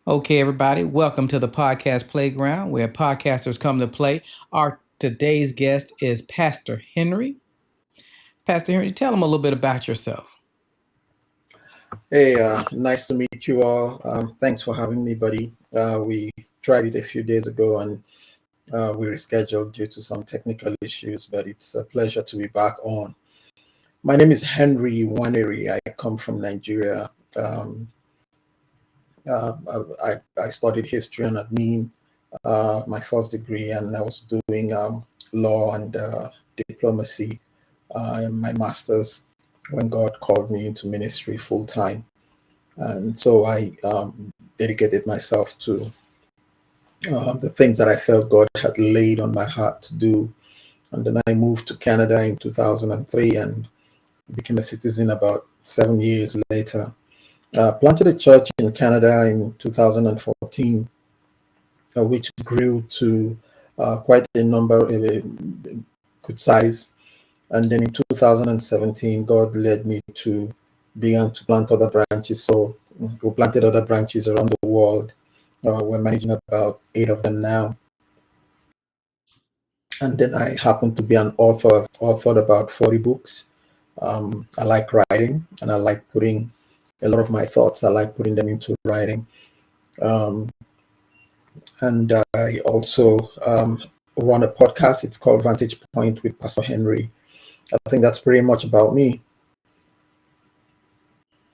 Okay, everybody, welcome to the podcast playground where podcasters come to play. Our today's guest is Pastor Henry. Pastor Henry, tell them a little bit about yourself. Hey, nice to meet you all. Thanks for having me, buddy. We tried it a few days ago and we rescheduled due to some technical issues, but it's a pleasure to be back on. My name is Henry Waneri. I come from Nigeria. Um, uh, I studied history and admin, my first degree, and I was doing law and diplomacy in my master's when God called me into ministry full time. And so I dedicated myself to the things that I felt God had laid on my heart to do. And then I moved to Canada in 2003 and became a citizen about 7 years later. Planted a church in Canada in 2014, which grew to quite a number, a good size. And then in 2017, God led me to begin to plant other branches. So we planted other branches around the world. We're managing about 8 of them now. And then I happen to be an author. I've authored about 40 books. I like writing and I like putting a lot of my thoughts, I like putting them into writing. Um, and I also run a podcast. It's called Vantage Point with Pastor Henry. I think that's pretty much about me.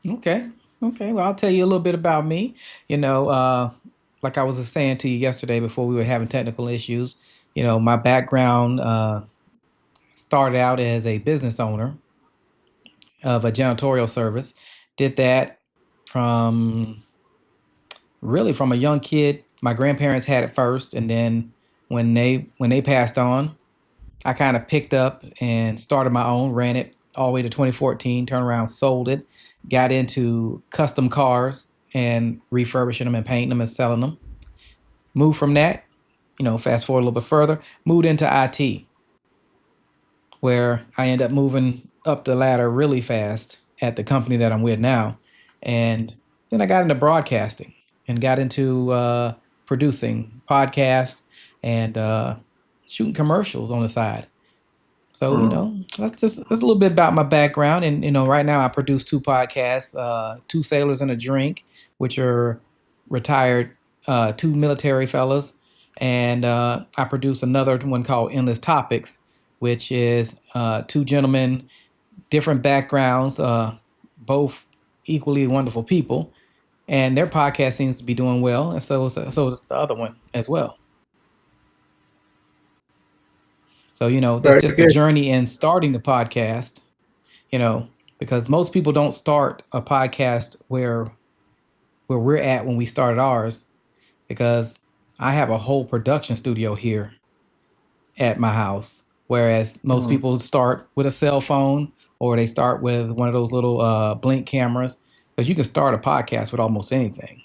Okay. Okay. Well, I'll tell you a little bit about me. You know, like I was saying to you yesterday before we were having technical issues, my background started out as a business owner of a janitorial service. Did that from really from a young kid. My grandparents had it first, and then when they passed on, I kind of picked up and started my own, ran it all the way to 2014, turned around, sold it, got into custom cars and refurbishing them and painting them and selling them. Moved from that, fast forward a little bit further, moved into IT, where I end up moving up the ladder really fast at the company that I'm with now. And then I got into broadcasting and got into producing podcasts and shooting commercials on the side. So, Mm. that's a little bit about my background. And, right now I produce two podcasts, Two Sailors and a Drink, which are retired two military fellas. And I produce another one called Endless Topics, which is two gentlemen, different backgrounds, both equally wonderful people. And their podcast seems to be doing well. And so is the other one as well. So, that's Very just the good. journey in starting the podcast, you know, because most people don't start a podcast where we're at when we started ours, because I have a whole production studio here at my house, whereas most Mm. people start with a cell phone or they start with one of those little blink cameras, because you can start a podcast with almost anything.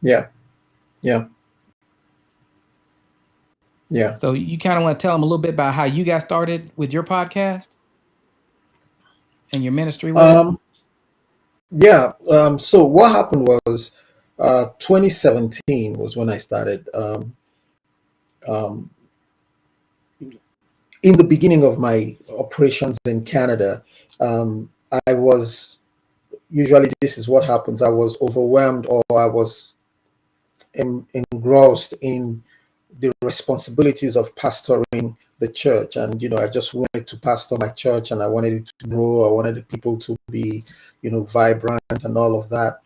Yeah, yeah, yeah. So you kind of want to tell them a little bit about how you got started with your podcast and your ministry with it. Um, yeah. So what happened was 2017 was when I started. Um, in the beginning of my operations in Canada, I was usually this is what happens. I was overwhelmed or I was engrossed in the responsibilities of pastoring the church. And, I just wanted to pastor my church and I wanted it to grow. I wanted the people to be, vibrant and all of that.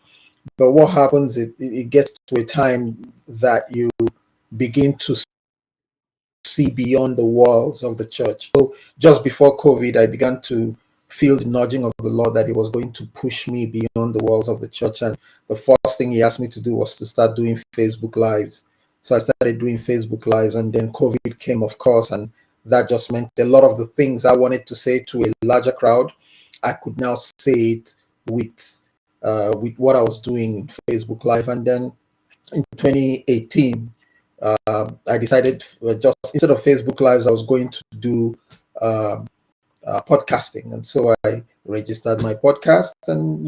But what happens, it gets to a time that you begin to see beyond the walls of the church. So just before COVID, I began to feel the nudging of the Lord that He was going to push me beyond the walls of the church. And the first thing He asked me to do was to start doing Facebook Lives. So I started doing Facebook Lives, and then COVID came, of course, and that just meant a lot of the things I wanted to say to a larger crowd, I could now say it with what I was doing in Facebook Live. And then in 2018, I decided just instead of Facebook Lives, I was going to do um, podcasting, and so I registered my podcast and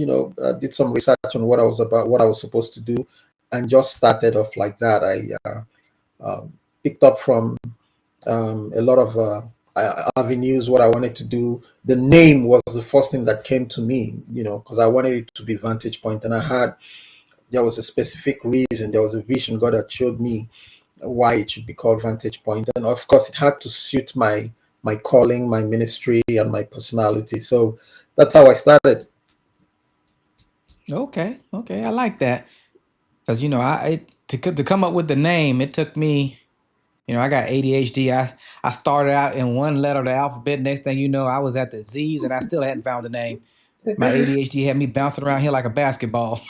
did some research on what I was supposed to do, and just started off like that. I picked up from a lot of avenues what I wanted to do. The name was the first thing that came to me, because I wanted it to be Vantage Point, and there was a specific reason, there was a vision God had showed me why it should be called Vantage Point, and of course, it had to suit my calling, my ministry, and my personality. So that's how I started. Okay, okay, I like that because to come up with the name, it took me. I got ADHD. I started out in one letter of the alphabet. Next thing you know, I was at the Z's, and I still hadn't found the name. My ADHD had me bouncing around here like a basketball.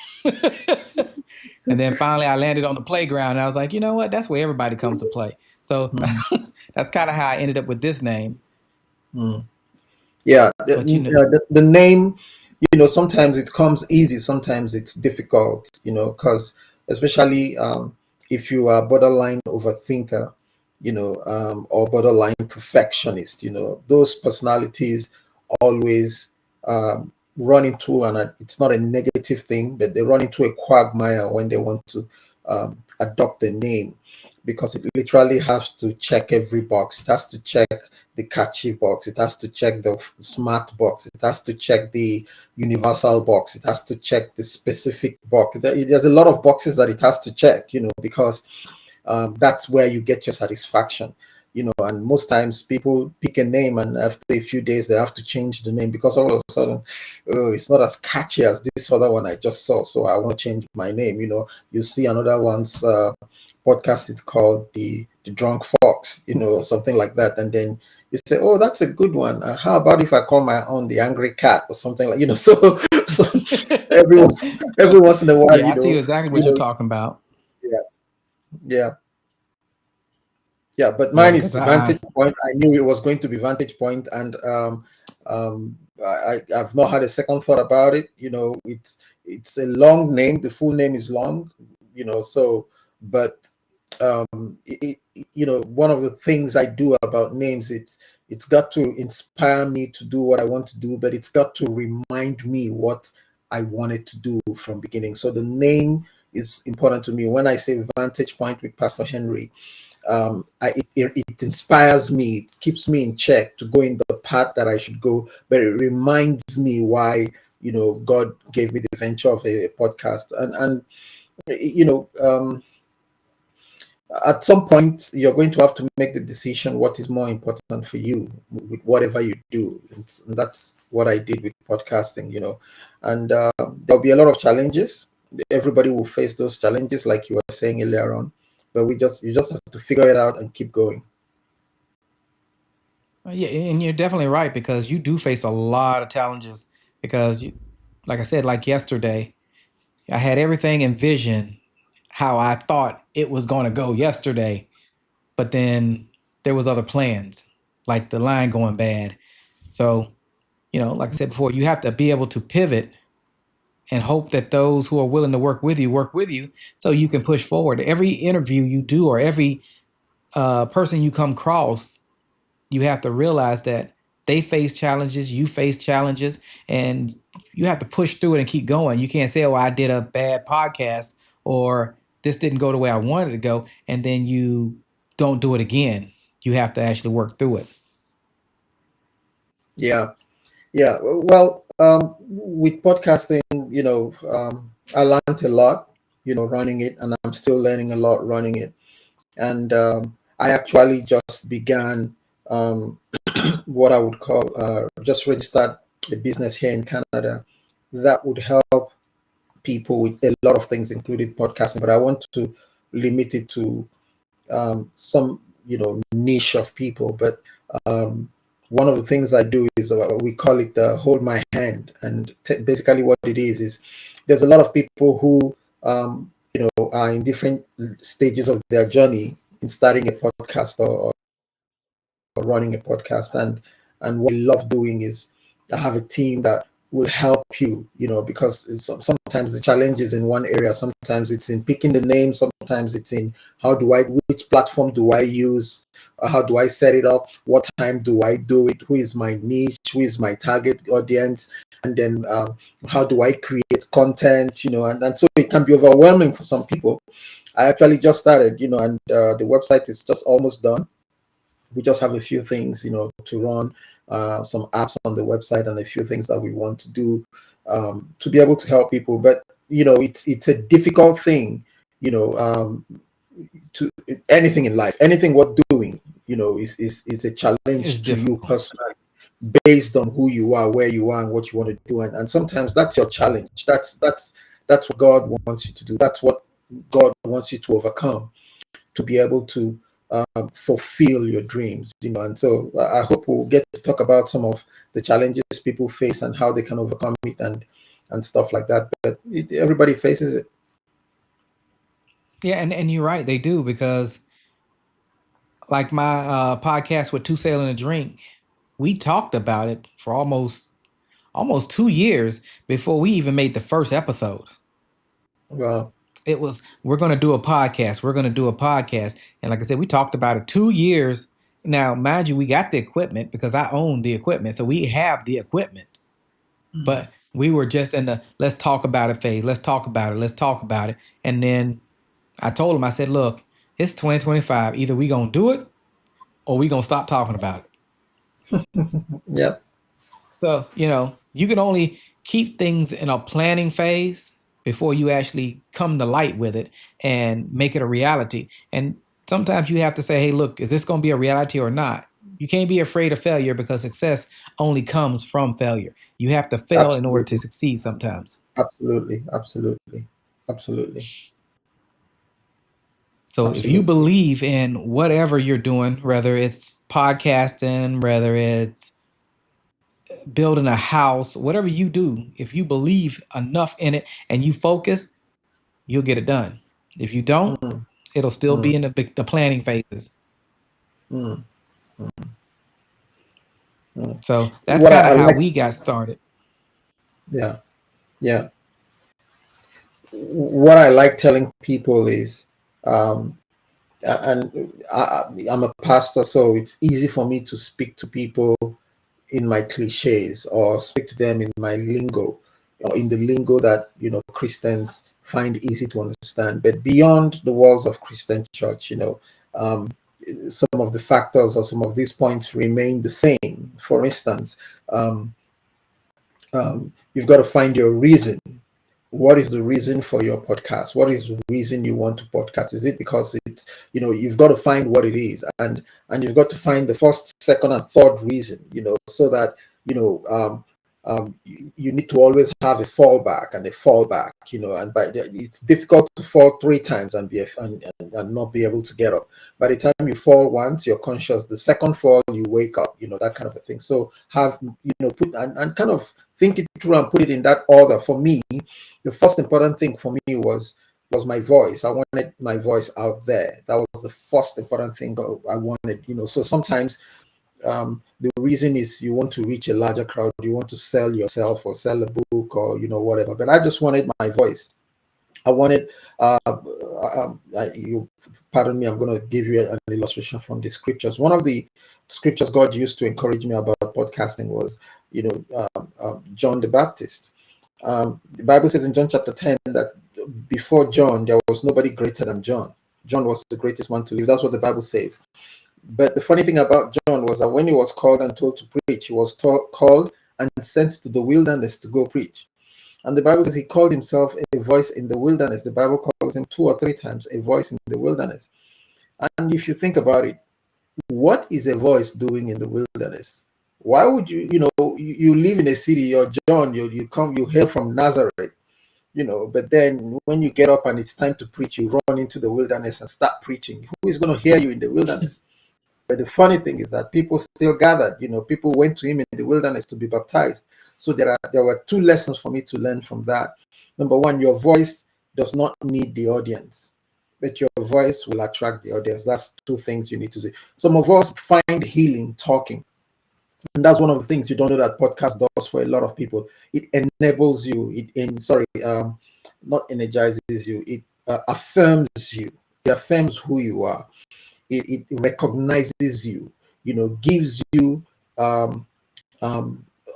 And then finally, I landed on the playground, and I was like, you know what? That's where everybody comes to play. So Mm, that's kind of how I ended up with this name. mm. Yeah, But the name, sometimes it comes easy, sometimes it's difficult, because especially if you are borderline overthinker, or borderline perfectionist, those personalities always run into, and it's not a negative thing, but they run into a quagmire when they want to adopt a name, because it literally has to check every box. It has to check the catchy box. It has to check the smart box. It has to check the universal box. It has to check the specific box. There's a lot of boxes that it has to check, because that's where you get your satisfaction. And most times people pick a name, and after a few days they have to change the name because all of a sudden, oh, it's not as catchy as this other one I just saw, so I want to change my name. You see another one's podcast, it's called the Drunk Fox, or something like that, and then you say, oh, that's a good one. How about if I call my own the Angry Cat or something like, so every once every once in a while, yeah, I see exactly what you're talking about. yeah, yeah, yeah. But Yeah, mine is because Vantage Point. I knew it was going to be Vantage Point, and I've not had a second thought about it. It's a long name. The full name is long, so, but one of the things I do about names, it's got to inspire me to do what I want to do, but it's got to remind me what I wanted to do from beginning. So the name is important to me. When I say Vantage Point with Pastor Henry, it inspires me, it keeps me in check to go in the path that I should go, but it reminds me why God gave me the venture of a podcast. And you know at some point you're going to have to make the decision what is more important for you with whatever you do, and that's what I did with podcasting. And there'll be a lot of challenges. Everybody will face those challenges like you were saying earlier on, but you just have to figure it out and keep going. yeah, and you're definitely right because you do face a lot of challenges because like I said, like yesterday, I had everything envisioned how I thought it was going to go yesterday, but then there was other plans, like the line going bad. So, like I said before, you have to be able to pivot and hope that those who are willing to work with you so you can push forward. Every interview you do or every person you come across, you have to realize that they face challenges, you face challenges, and you have to push through it and keep going. You can't say, oh, I did a bad podcast or this didn't go the way I wanted it to go, and then you don't do it again. You have to actually work through it. Yeah, yeah. Well, with podcasting, I learned a lot, running it, and I'm still learning a lot running it. And I actually just began um, what I would call just registered a business here in Canada that would help people with a lot of things, including podcasting. But I want to limit it to some niche of people. But um, one of the things I do is we call it hold my hand, and basically what it is there's a lot of people who are in different stages of their journey in starting a podcast or running a podcast, and what I love doing is I have a team that will help you, because sometimes the challenge is in one area, sometimes it's in picking the name, sometimes it's in which platform do I use, how do I set it up, what time do I do it, who is my niche, who is my target audience, and then how do I create content, and so it can be overwhelming for some people. I actually just started, and the website is just almost done. We just have a few things, to run, some apps on the website, and a few things that we want to do, to be able to help people. But it's a difficult thing, you know, um, to anything in life, anything worth doing, is a It's challenge to you difficult. personally, based on who you are, where you are, and what you want to do. And sometimes that's your challenge. That's what God wants you to do. That's what God wants you to overcome, to be able to fulfill your dreams. And so I hope we'll get to talk about some of the challenges people face and how they can overcome it, and stuff like that. But everybody faces it. Yeah, and you're right, they do, because like my podcast with Two Sail and a Drink, we talked about it for almost 2 years before we even made the first episode. Well, It was, we're going to do a podcast. We're going to do a podcast. And like I said, we talked about it 2 years. Now, mind you, we got the equipment because I own the equipment. So we have the equipment. mm, But we were just in the let's talk about it phase. Let's talk about it. Let's talk about it. And then I told him, I said, look, it's 2025. Either we going to do it or we going to stop talking about it. yeah, So, you can only keep things in a planning phase before you actually come to light with it and make it a reality. And sometimes you have to say, hey, look, is this going to be a reality or not? You can't be afraid of failure because success only comes from failure. You have to fail in order to absolutely, succeed sometimes. absolutely, absolutely, absolutely, So if you absolutely. believe in whatever you're doing, whether it's podcasting, whether it's building a house, whatever you do, if you believe enough in it and you focus, you'll get it done. If you don't, Mm, it'll still mm, be in the planning phases. mm, mm, mm. So that's What I, kind I of how like, we got started. yeah, yeah. What I like telling people is, um, and I'm a pastor, so it's easy for me to speak to people in my cliches, or speak to them in my lingo, or in the lingo that Christians find easy to understand. But beyond the walls of Christian church, um, some of the factors or some of these points remain the same. For instance, um, you've got to find your reason. What is the reason for your podcast? What is the reason you want to podcast? Is it because it's, you've got to find what it is, and you've got to find the first, second, and third reason, so that you know you need to always have a fallback and a fallback, and it's difficult to fall three times and and not be able to get up. By the time you fall once, you're conscious. The second fall, you wake up, that kind of a thing. So have, put and kind of think it through and put it in that order. For me, the first important thing for me was my voice. I wanted my voice out there. That was the first important thing I wanted. So sometimes, the reason is you want to reach a larger crowd. You want to sell yourself or sell a book, or whatever. But I just wanted my voice. I wanted, you pardon me, I'm going to give you an illustration from the scriptures. One of the scriptures God used to encourage me about podcasting was, John the Baptist. The Bible says in John chapter 10 that before John, there was nobody greater than John. John was the greatest one to live. That's what the Bible says. But the funny thing about John was that when he was called and told to preach, he was called and sent to the wilderness to go preach. And the Bible says he called himself a voice in the wilderness. The Bible calls him two or three times a voice in the wilderness. And if you think about it, what is a voice doing in the wilderness? Why would you live in a city, you're John, you hail from Nazareth, but then when you get up and it's time to preach, you run into the wilderness and start preaching. Who is going to hear you in the wilderness? But the funny thing is that people still gathered. People went to him in the wilderness to be baptized. So there were two lessons for me to learn from that. Number one, your voice does not need the audience, but your voice will attract the audience. That's two things you need to say. Some of us find healing talking. And that's one of the things you don't know that podcast does for a lot of people. It enables you. Not energizes you. It affirms you. It affirms who you are. It recognizes you, gives you um,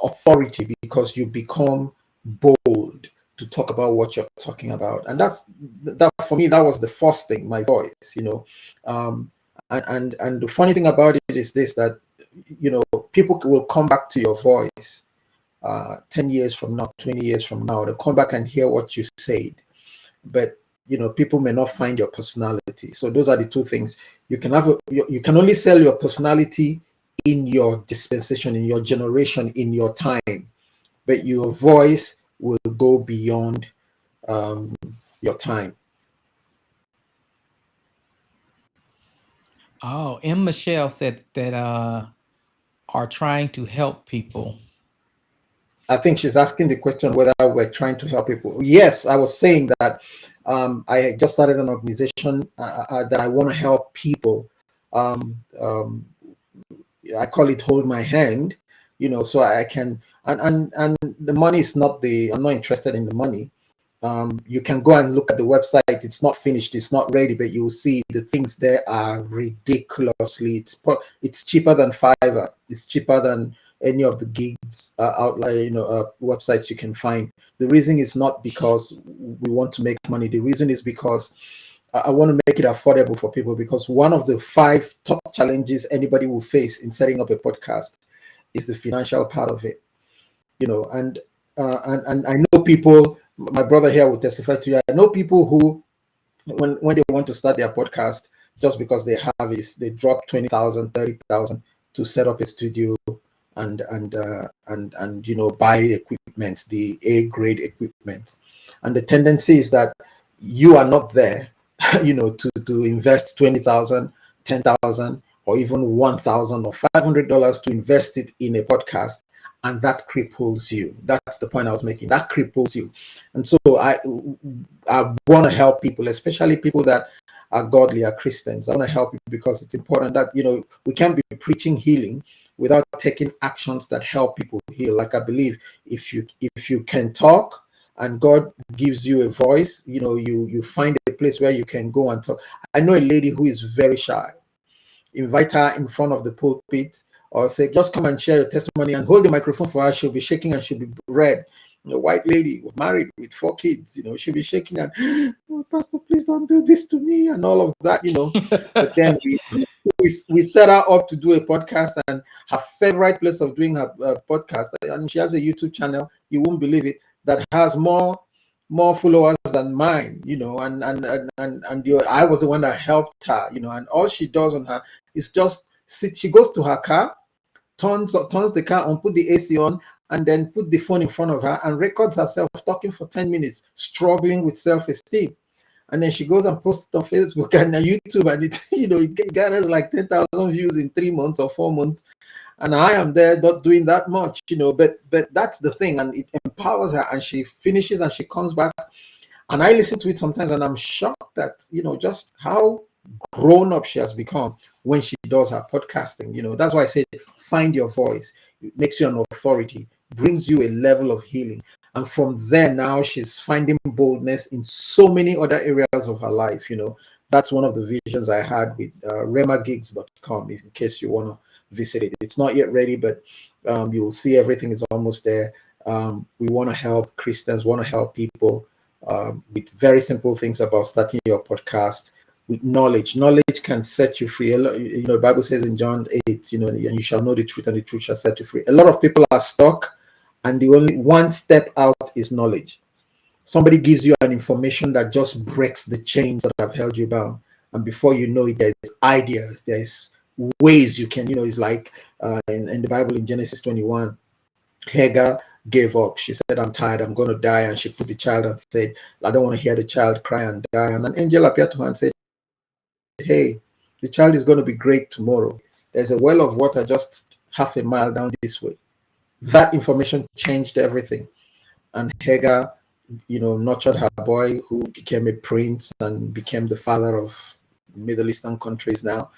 authority, because you become bold. to talk about what you're talking about. And that for me, that was the first thing, my voice, um, and the funny thing about it is this, that people will come back to your voice 10 years from now, 20 years from now. They'll come back and hear what you said, but people may not find your personality. So those are the two things. You can have you can only sell your personality in your dispensation, in your generation, in your time, but your voice will go beyond um, your time. Oh, M. Michelle said that are trying to help people. I think she's asking the question whether we're trying to help people. Yes, I was saying that I just started an organization that I want to help people. I call it "Hold My Hand," so I can. And the money is not the. I'm not interested in the money. You can go and look at the website. It's not finished. It's not ready, but you'll see the things there are ridiculously. It's cheaper than Fiverr. It's cheaper than any of the gigs outline websites you can find. The reason is not because we want to make money. The reason is because I want to make it affordable for people, because one of the five top challenges anybody will face in setting up a podcast is the financial part of it. And I know people. My brother here will testify to you. I know people who, when they want to start their podcast, just because they have is they drop 20,000, 30,000 to set up a studio and buy equipment, the A grade equipment. And the tendency is that you are not there, to invest 20,000, 10,000, or even 1,000 or $500 to invest it in a podcast, and that cripples you. That's the point I was making. That cripples you. And so I want to help people, especially people that are godly, are Christians. I want to help you because it's important that we can't be preaching healing without taking actions that help people heal. Like I believe if you can talk and God gives you a voice, you find a place where you can go and talk. I know a lady who is very shy. Invite her in front of the pulpit, or say, just come and share your testimony and hold the microphone for her. She'll be shaking and she'll be red. White lady, married with 4 kids, she'll be shaking and, oh, Pastor, please don't do this to me, and all of that. But then we set her up to do a podcast, and her favorite place of doing her podcast, and she has a YouTube channel, you won't believe it, that has more followers than mine, and I was the one that helped her, and all she does on her is just sit. She goes to her car, turns the car on, put the AC on, and then put the phone in front of her and records herself talking for 10 minutes, struggling with self-esteem. And then she goes and posts it on Facebook and on YouTube, and it gathers like 10,000 views in 3 months or 4 months. And I am there not doing that much, but that's the thing, and it empowers her, and she finishes and she comes back, and I listen to it sometimes, and I'm shocked that just how grown up she has become when she does her podcasting. That's why I said find your voice. It makes you an authority, brings you a level of healing, and from there now she's finding boldness in so many other areas of her life. That's one of the visions I had with remagigs.com, in case you want to visit it. It's not yet ready, but you will see everything is almost there. We want to help Christians, want to help people with very simple things about starting your podcast with knowledge. Knowledge can set you free. The Bible says in John 8, and you shall know the truth, and the truth shall set you free. A lot of people are stuck, and the only one step out is knowledge. Somebody gives you an information that just breaks the chains that have held you bound, and before you know it, there's ideas, there's ways you can. It's like in the Bible in Genesis 21, Hagar gave up. She said, I'm tired, I'm going to die. And she put the child and said, I don't want to hear the child cry and die. And an angel appeared to her and said, hey, the child is going to be great tomorrow. There's a well of water just half a mile down this way. That information changed everything. And Hagar, nurtured her boy, who became a prince and became the father of Middle Eastern countries now,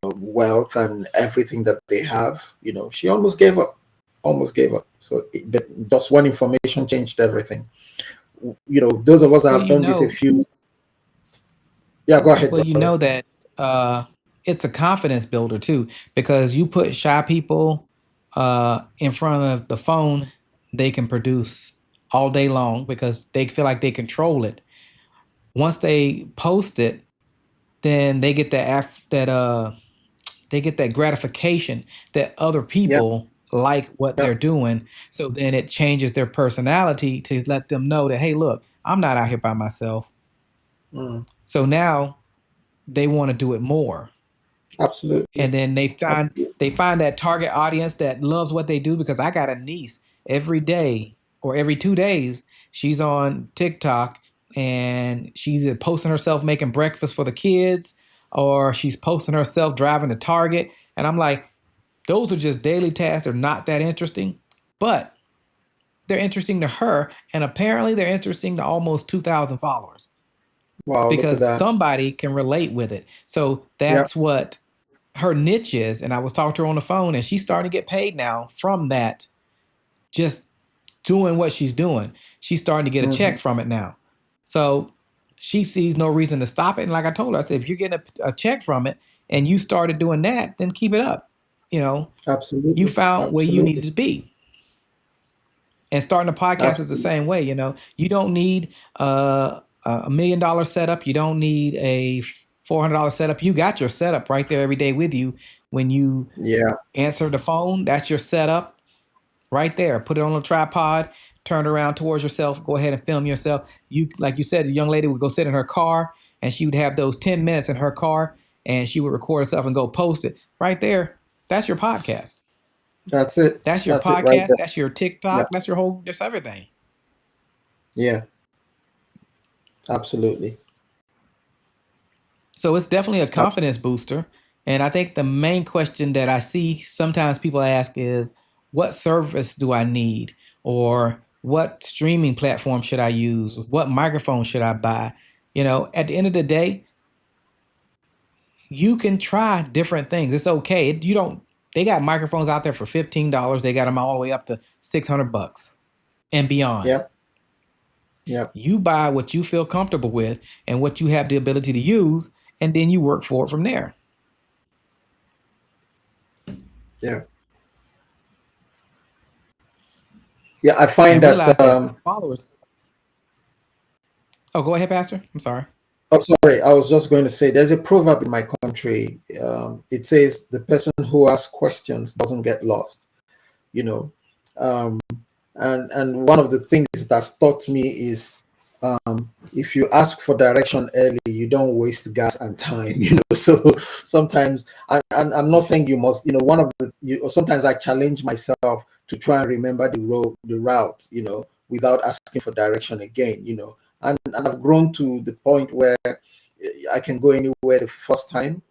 wealth and everything that they have. She almost gave up. So just one information changed everything. Those of us that Well, have done this a few. Yeah, go ahead, well, you brother. know that it's a confidence builder too, because you put shy people in front of the phone, they can produce. all day long because they feel like they control it. Once they post it, then they get they get that gratification that other Yeah. people like what Yeah. they're doing. So then it changes their personality to let them know that, hey, look, I'm not out here by myself. Mm. So now they want to do it more. And Absolutely. then Absolutely. they find that target audience that loves what they do, because I got a niece every day or every 2 days, she's on TikTok and she's posting herself making breakfast for the kids, or she's posting herself driving to Target. And I'm like, those are just daily tasks. They're not that interesting, but they're interesting to her. And apparently they're interesting to almost 2,000 followers Wow, look at because that. somebody can relate with it. So Yeah. that's what her niche is. And I was talking to her on the phone, and she's starting to get paid now from that, just doing what she's doing. She's starting to get a check Hmm. from it now. So she sees no reason to stop it. And like I told her, I said, if you're getting a check from it and you started doing that, then keep it up. You know, you Absolutely. found where you needed Absolutely. to be. And starting a podcast is the Absolutely. same way. You know, you don't need $1 million setup. You don't need a $400 setup. You got your setup right there every day with you. When you Yeah. answer the phone, that's your setup right there. Put it on a tripod, turn it around towards yourself, go ahead and film yourself. You, like you said, the young lady would go sit in her car and she would have those 10 minutes in her car and she would record herself and go post it right there. That's your podcast. That's it. That's your That's it right podcast. there. That's your Yeah. TikTok. That's your whole, just everything. Yeah. Absolutely. So it's definitely a Ab- confidence booster. And I think the main question that I see sometimes people ask is, what service do I need? Or what streaming platform should I use? What microphone should I buy? You know, at the end of the day, you can try different things. It's okay. You don't, they got microphones out there for $15. They got them all the way up to $600 and beyond. yeah. Yeah. You buy what you feel comfortable with and what you have the ability to use, and then you work for it from there. Yeah. Yeah. I find And that. realize that the followers. Oh, go ahead, Pastor. I'm sorry. Oh, sorry. I was just going to say there's a proverb in my country. It says, "The person who asks questions doesn't get lost." You know, um, and one of the things that's taught me is, if you ask for direction early, you don't waste gas and time. So sometimes, and I'm not saying you must. One of sometimes I challenge myself to try and remember the route. Without asking for direction again. And I've grown to the point where I can go anywhere the first time.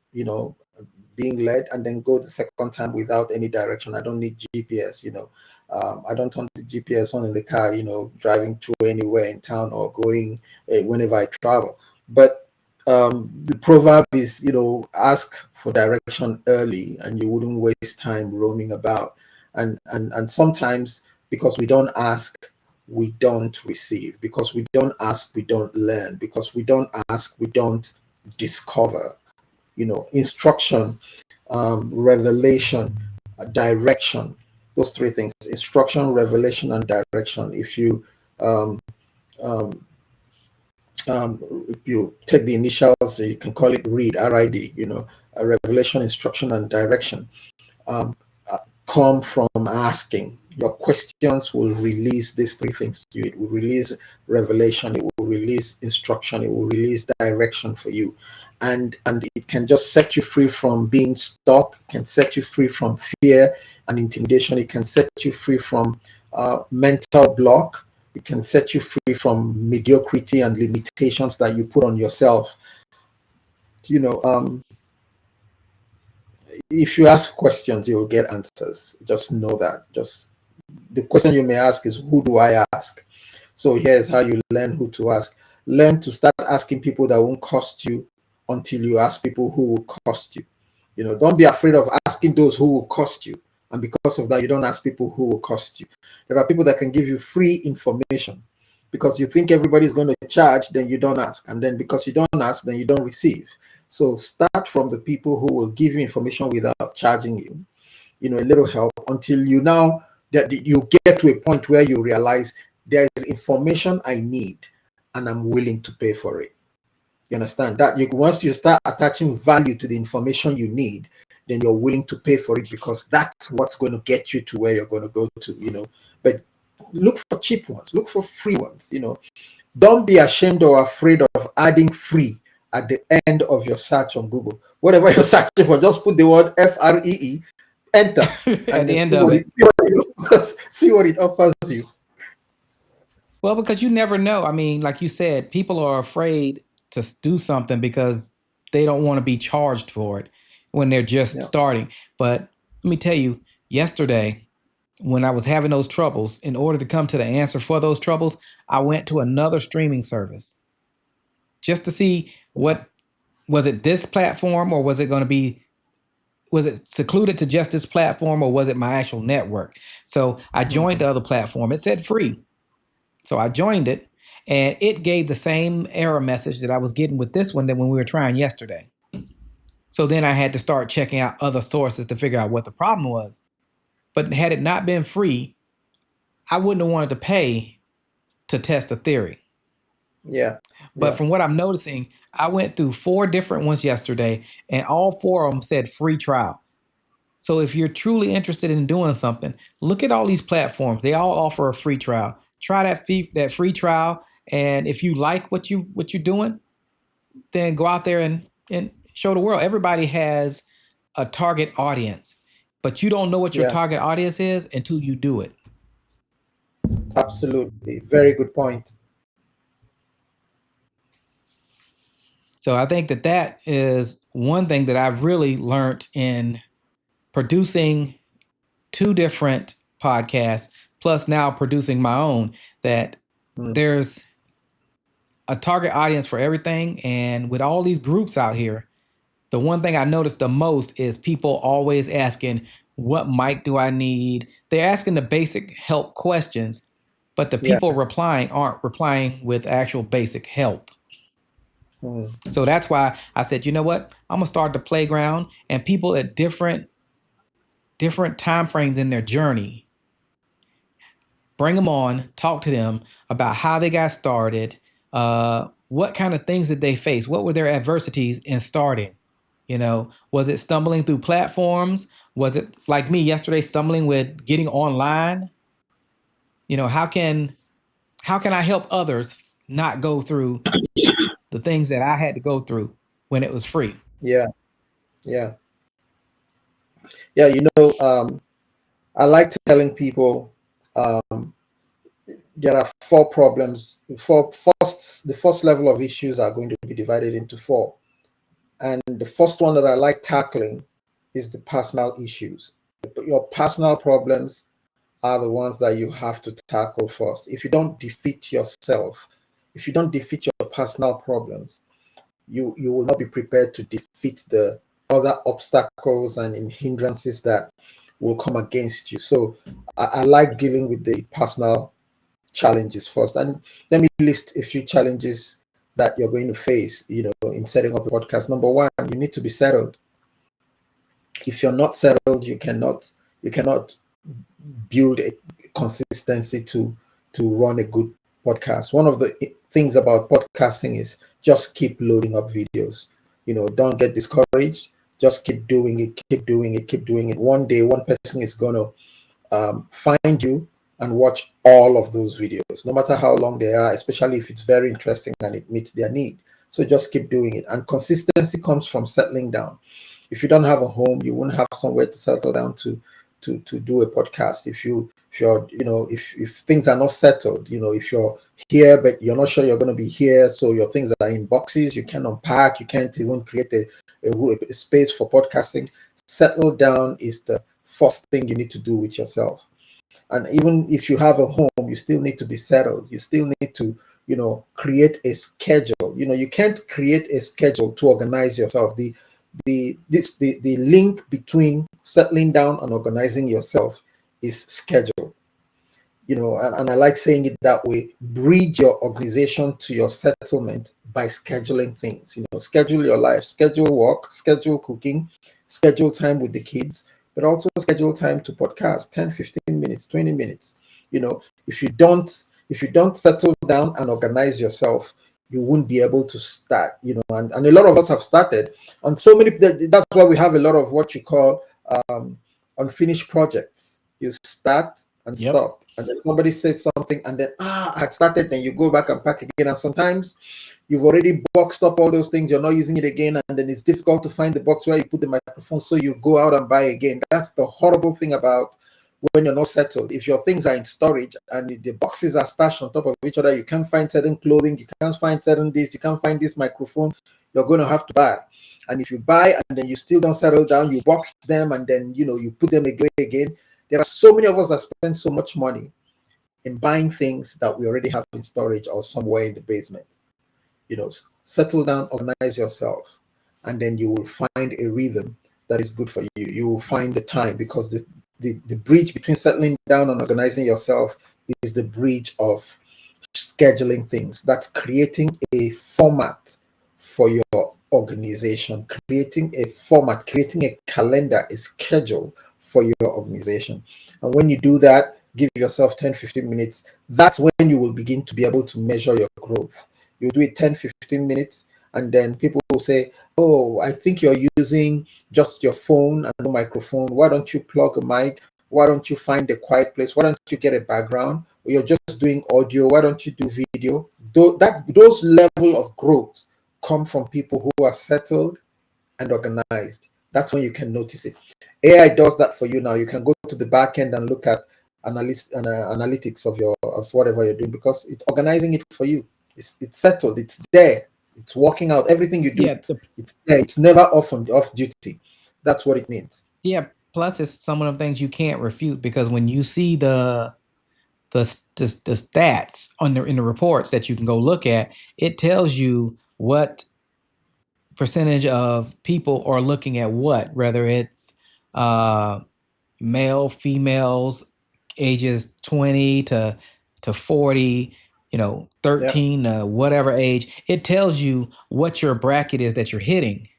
Being led, and then go the second time without any direction. I don't need GPS. I don't turn the GPS on in the car, driving through anywhere in town or going whenever I travel. But the proverb is, ask for direction early and you wouldn't waste time roaming about. And sometimes, because we don't ask, we don't receive. Because we don't ask, we don't learn. Because we don't ask, we don't discover. Instruction, revelation, direction. Those three things: instruction, revelation, and direction. Um, um, if you take the initials, you can call it READ, RID. Revelation, instruction, and direction. Um, uh, come from asking. Your questions will release these three things to you. It will release revelation, it will release instruction, it will release direction for you. And it can just set you free from being stuck, it can set you free from fear and intimidation, it can set you free from mental block, it can set you free from mediocrity and limitations that you put on yourself. You know, um, if you ask questions, you'll get answers. Just know that. Just the question you may ask is, who do I ask? So here's how you learn who to ask. Learn to start asking people that won't cost you until you ask people who will cost you. Don't be afraid of asking those who will cost you. And because of that, you don't ask people who will cost you. There are people that can give you free information. Because you think everybody's going to charge, then you don't ask. And then because you don't ask, then you don't receive. So start from the people who will give you information without charging you, a little help, until you now that you get to a point where you realize there is information I need, and I'm willing to pay for it. You understand that? Once you start attaching value to the information you need, then you're willing to pay for it because that's what's going to get you to where you're going to go to. But look for cheap ones, look for free ones. Don't be ashamed or afraid of adding free at the end of your search on Google. Whatever you're searching for, just put the word FREE, enter, At and the then end of it. see what it offers you. Well, because you never know. I mean, like you said, people are afraid to do something because they don't want to be charged for it when they're just Yeah. starting. But let me tell you, yesterday, when I was having those troubles, in order to come to the answer for those troubles, I went to another streaming service just to see what was it this platform or was it going to be was it secluded to just this platform or was it my actual network? So I joined Mhm. the other platform. It said free. So I joined it and it gave the same error message that I was getting with this one that when we were trying yesterday. So then I had to start checking out other sources to figure out what the problem was. But had it not been free, I wouldn't have wanted to pay to test a theory. Yeah. But Yeah. from what I'm noticing, I went through 4 different ones yesterday and all 4 of them said free trial. So if you're truly interested in doing something, look at all these platforms. They all offer a free trial. Try that free trial, and if you like what you're doing, then go out there and show the world. Everybody has a target audience, but you don't know what your Yeah. target audience is until you do it. Absolutely. Very good point. So I think that is one thing that I've really learned in producing 2 different podcasts, plus now producing my own, that Mm. there's a target audience for everything. And with all these groups out here, the one thing I noticed the most is people always asking, what mic do I need? They're asking the basic help questions, but the Yeah. people replying aren't replying with actual basic help. Mm. So that's why I said, you know what? I'm gonna start the playground and people at different time frames in their journey, bring them on, talk to them about how they got started, what kind of things did they face, what were their adversities in starting. Was it stumbling through platforms? Was it like me yesterday, stumbling with getting online? How can I help others not go through the things that I had to go through when it was free? Yeah. Yeah. Yeah. I like telling people there are 4 problems. The first level of issues are going to be divided into 4. And the first one that I like tackling is the personal issues. Your personal problems are the ones that you have to tackle first. If you don't defeat yourself, if you don't defeat your personal problems, you will not be prepared to defeat the other obstacles and hindrances that will come against you. So I like dealing with the personal challenges first. And let me list a few challenges that you're going to face, in setting up a podcast. Number one, you need to be settled. If you're not settled, you cannot build a consistency to run a good podcast. One of the things about podcasting is just keep loading up videos. Don't get discouraged. Just keep doing it, keep doing it, keep doing it. One day, one person is going to find you and watch all of those videos, no matter how long they are, especially if it's very interesting and it meets their need. So just keep doing it. And consistency comes from settling down. If you don't have a home, you won't have somewhere to settle down to do a podcast. If things are not settled, if you're here but you're not sure you're going to be here, so your things are in boxes, you can't unpack, you can't even create a space for podcasting. Settle down is the first thing you need to do with yourself. And even if you have a home, you still need to be settled. You still need to, create a schedule. You can't create a schedule to organize yourself. The link between settling down and organizing yourself is schedule. And I like saying it that way. Bridge your organization to your settlement by scheduling things. Schedule your life, schedule work, schedule cooking, schedule time with the kids, but also schedule time to podcast, 10, 15 minutes, 20 minutes. If you don't If you don't settle down and organize yourself, you won't be able to start, and a lot of us have started on so many. That's why we have a lot of what you call um, unfinished projects. You start and Yep. stop, and then somebody says something, and then I started. Then you go back and pack again, and sometimes you've already boxed up all those things. You're not using it again, and then it's difficult to find the box where you put the microphone. So you go out and buy again. That's the horrible thing about when you're not settled. If your things are in storage and the boxes are stashed on top of each other, you can't find certain clothing, you can't find certain this, you can't find this microphone, you're going to have to buy. And if you buy and then you still don't settle down, you box them and then you put them away again. There are so many of us that spend so much money in buying things that we already have in storage or somewhere in the basement. Settle down, organize yourself, and then you will find a rhythm that is good for you. You will find the time, because the bridge between settling down and organizing yourself is the bridge of scheduling things. That's creating a format for your organization, creating a format, creating a calendar, a schedule for your organization. And when you do that, give yourself 10-15 minutes. That's when you will begin to be able to measure your growth. You do it 10-15 minutes, and then people will say, oh, I think you're using just your phone and no microphone. Why don't you plug a mic? Why don't you find a quiet place? Why don't you get a background? Or you're just doing audio. Why don't you do video? Those level of growth come from people who are settled and organized. That's when you can notice it. AI does that for you now. You can go to the back end and look at analytics of whatever you're doing, because it's organizing it for you. It's settled. It's there. It's working out. Everything you do, Yeah. it's there. It's never off duty. That's what it means. Yeah. Plus, it's some of the things you can't refute, because when you see the stats in the reports that you can go look at, it tells you what percentage of people are looking at what, whether it's uh, male, females, ages 20 to 40, Yeah, 13 to whatever age. It tells you what your bracket is that you're hitting.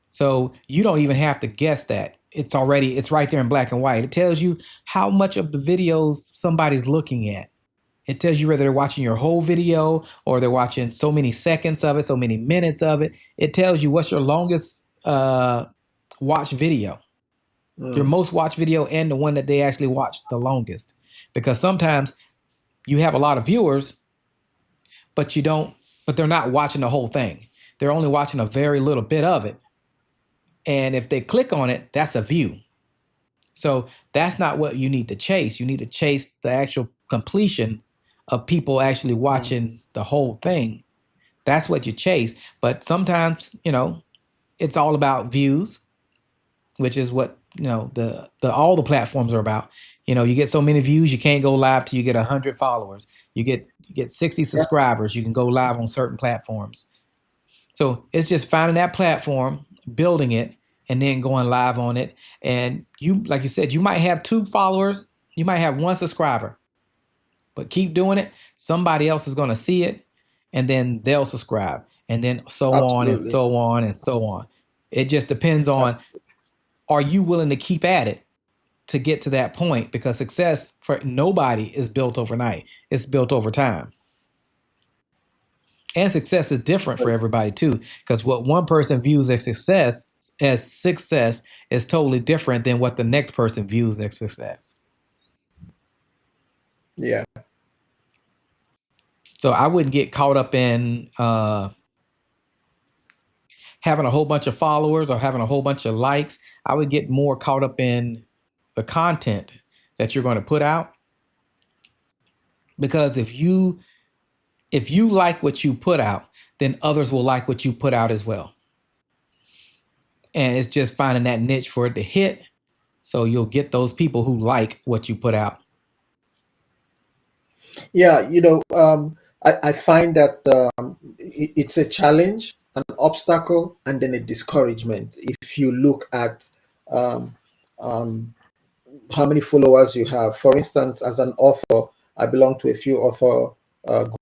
So you don't even have to guess that. It's right there in black and white. It tells you how much of the videos somebody's looking at. It tells you whether they're watching your whole video or they're watching so many seconds of it, so many minutes of it. It tells you what's your longest watch video, your mm, most watched video, and the one that they actually watched the longest. Because sometimes you have a lot of viewers, but but they're not watching the whole thing. They're only watching a very little bit of it. And if they click on it, that's a view. So that's not what you need to chase. You need to chase the actual completion of people actually mm. watching the whole thing. That's what you chase. But sometimes, it's all about views, which is what, the all the platforms are about. You get so many views, you can't go live till you get 100 followers. You get 60 Yeah, subscribers, you can go live on certain platforms. So it's just finding that platform, building it, and then going live on it. And you, like you said, you might have 2 followers, you might have 1 subscriber, but keep doing it. Somebody else is going to see it, and then they'll subscribe, and then so on and absolutely. so on and so on. It just depends on, are you willing to keep at it to get to that point? Because success for nobody is built overnight. It's built over time. And success is different for everybody too, because what one person views as success is totally different than what the next person views as success. Yeah. So I wouldn't get caught up in having a whole bunch of followers or having a whole bunch of likes. I would get more caught up in the content that you're going to put out, because if you like what you put out, then others will like what you put out as well. And it's just finding that niche for it to hit, so you'll get those people who like what you put out. Yeah, I find that it's a challenge, an obstacle, and then a discouragement. If you look at um, um, how many followers you have. For instance, as an author, I belong to a few author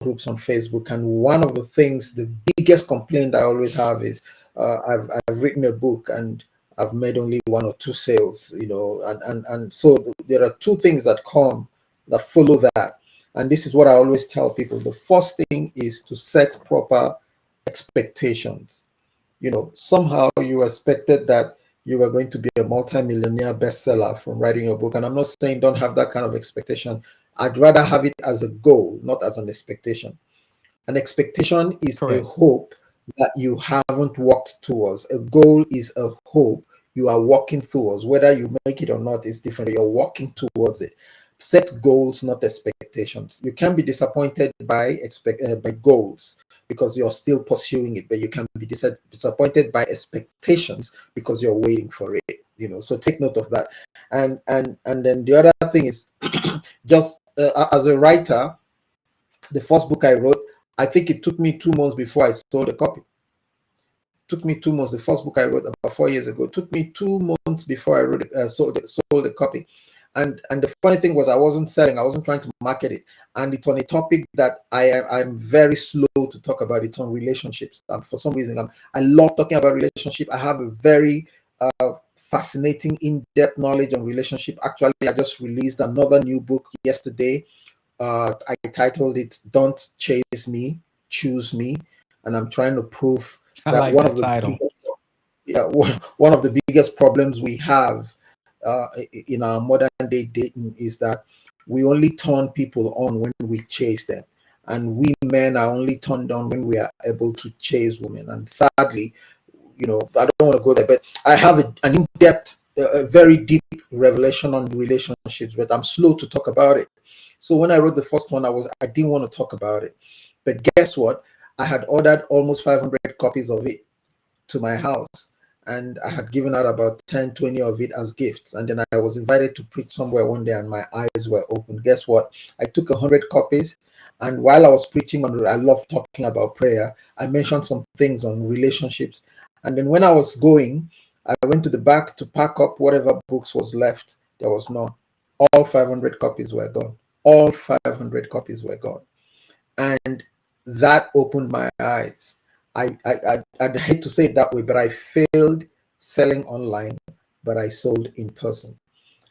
groups on Facebook, and one of the things, the biggest complaint I always have is I've written a book and I've made only 1 or 2 sales, and so there are 2 things that follow that. And this is what I always tell people. The first thing is to set proper expectations. Somehow you expected that you were going to be a multimillionaire bestseller from writing your book. And I'm not saying don't have that kind of expectation. I'd rather have it as a goal, not as an expectation. An expectation is a Correct. hope that you haven't walked towards. A goal is a hope you are walking towards. Whether you make it or not is different. You're walking towards it. Set goals, not expectations. You can be disappointed by goals because you're still pursuing it, but you can be disappointed by expectations because you're waiting for it. So take note of that. And then the other thing is just as a writer, the first book I wrote, I think it took me 2 months before I sold a copy. Took me 2 months. The first book I wrote about 4 years ago took me 2 months before I wrote sold a copy. And the funny thing was, I wasn't selling. I wasn't trying to market it. And it's on a topic that I'm very slow to talk about. It's on relationships. And for some reason, I love talking about relationship. I have a very fascinating, in-depth knowledge on relationship. Actually, I just released another new book yesterday. I titled it "Don't Chase Me, Choose Me," and I'm trying to prove I that like that title. yeah, one of the biggest problems we have in our modern day dating is that we only turn people on when we chase them, and we men are only turned on when we are able to chase women. And sadly, I don't want to go there, but I have an in-depth, a very deep revelation on relationships, but I'm slow to talk about it. So when I wrote the first one, I didn't want to talk about it. But guess what? I had ordered almost 500 copies of it to my house, and I had given out about 10, 20 of it as gifts. And then I was invited to preach somewhere one day, and my eyes were open. Guess what? I took 100 copies, and while I was preaching I love talking about prayer. I mentioned some things on relationships, and then when I was going, I went to the back to pack up whatever books was left. There was none. All 500 copies were gone. All 500 copies were gone. And that opened my eyes. I'd hate to say it that way, but I failed selling online, but I sold in person.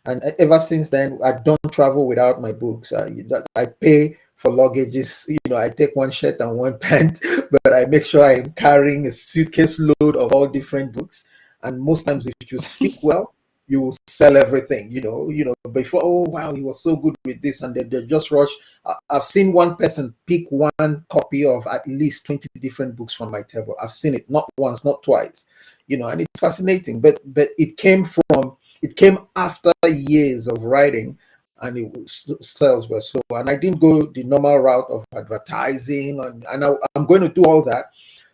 And ever since then, I don't travel without my books. I pay for luggages. I take one shirt and one pant, but I make sure I'm carrying a suitcase load of all different books. And most times, if you speak well, you will sell everything. Before, oh wow, he was so good with this, and then they just rush. I've seen one person pick one copy of at least 20 different books from my table. I've seen it not once, not twice. And it's fascinating. But it came after years of writing, and sales were slow. And I didn't go the normal route of advertising, and I'm going to do all that.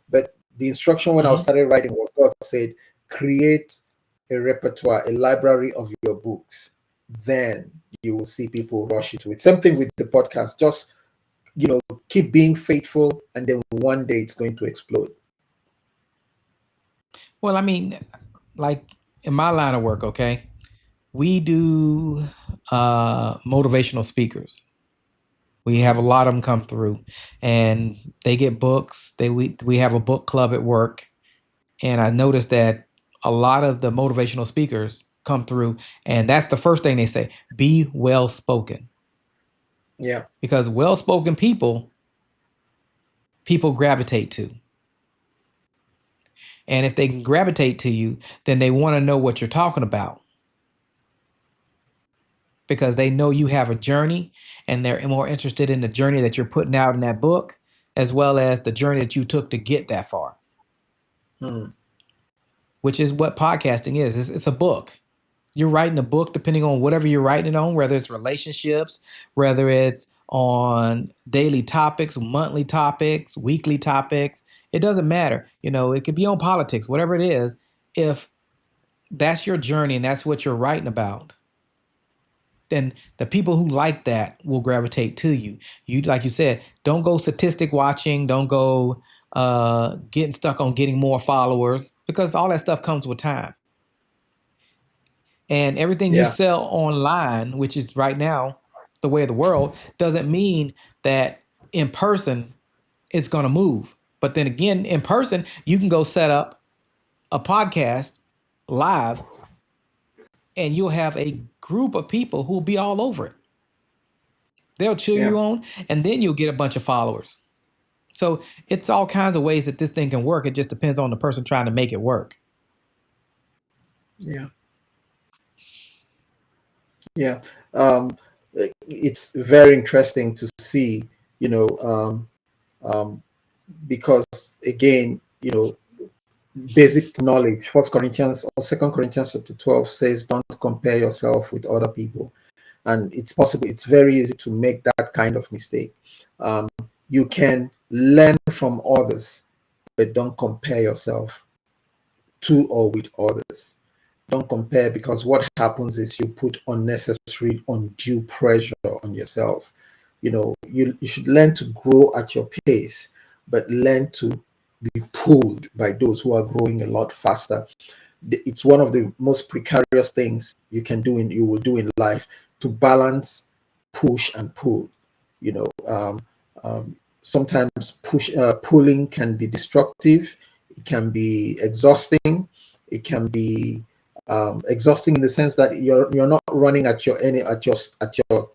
But the instruction when I Hmm. started writing was, God said, create a repertoire, a library of your books. Then you will see people rush into it. Same thing with the podcast. Just keep being faithful, and then one day it's going to explode. Well, I mean, like in my line of work, okay, we do motivational speakers. We have a lot of them come through, and they get books. We have a book club at work, and I noticed that a lot of the motivational speakers come through, and that's the first thing they say: be well spoken, Yeah, because well spoken people gravitate to, and if they can gravitate to you, then they want to know what you're talking about because they know you have a journey, and they're more interested in the journey that you're putting out in that book as well as the journey that you took to get that far, hmm. which is what podcasting is. It's a book. You're writing a book depending on whatever you're writing it on, whether it's relationships, whether it's on daily topics, monthly topics, weekly topics. It doesn't matter. It could be on politics, whatever it is. If that's your journey and that's what you're writing about, then the people who like that will gravitate to you. You, like you said, don't go statistic watching, don't go getting stuck on getting more followers, because all that stuff comes with time. And everything you Yeah, sell online, which is right now the way of the world, doesn't mean that in person it's going to move. But then again, in person, you can go set up a podcast live, and you'll have a group of people who will be all over it. They'll chill Yeah. you on, and then you'll get a bunch of followers. So it's all kinds of ways that this thing can work. It just depends on the person trying to make it work. Yeah. Yeah. It's very interesting to see, you know, um, because again, basic knowledge, First Corinthians or Second Corinthians chapter 12 says, don't compare yourself with other people. And it's possible, it's very easy to make that kind of mistake. Um, you can learn from others, but don't compare yourself to or with others. Don't compare, because what happens is you put unnecessary, undue pressure on yourself. You should learn to grow at your pace, but learn to be pulled by those who are growing a lot faster. It's one of the most precarious things you will do in life, to balance push and pull. Sometimes pulling can be destructive. It can be exhausting. It can be exhausting in the sense that you're not running at your